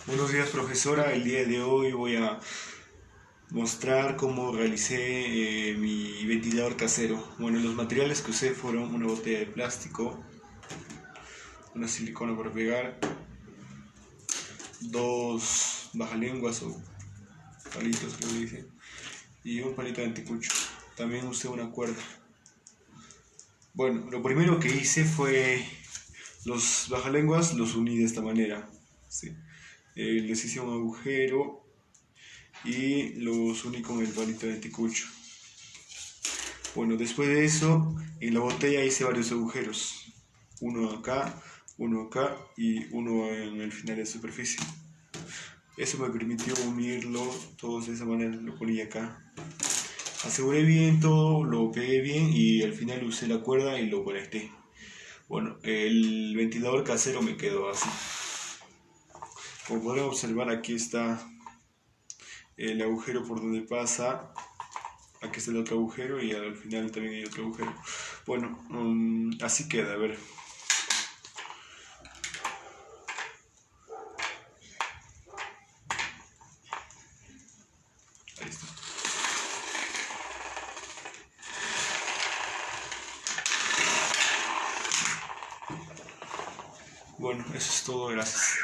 Buenos días, profesora. El día de hoy voy a mostrar cómo realicé mi ventilador casero. Bueno, los materiales que usé fueron una botella de plástico, una silicona para pegar, dos bajalenguas o palitos que le dicen, y un palito de anticucho. También usé una cuerda. Bueno, lo primero que hice fue los bajalenguas los uní de esta manera, ¿sí? Les hice un agujero y los uní con el palito de anticucho. Bueno, después de eso, en la botella hice varios agujeros, uno acá y uno en el final de la superficie. Eso me permitió unirlo todos de esa manera, lo ponía acá. Aseguré bien todo, lo pegué bien y al final usé la cuerda y lo conecté. Bueno, el ventilador casero me quedó así. Como podrán observar, aquí está el agujero por donde pasa. Aquí está el otro agujero y al final también hay otro agujero. Bueno, así queda, a ver. Ahí está. Bueno, eso es todo, gracias.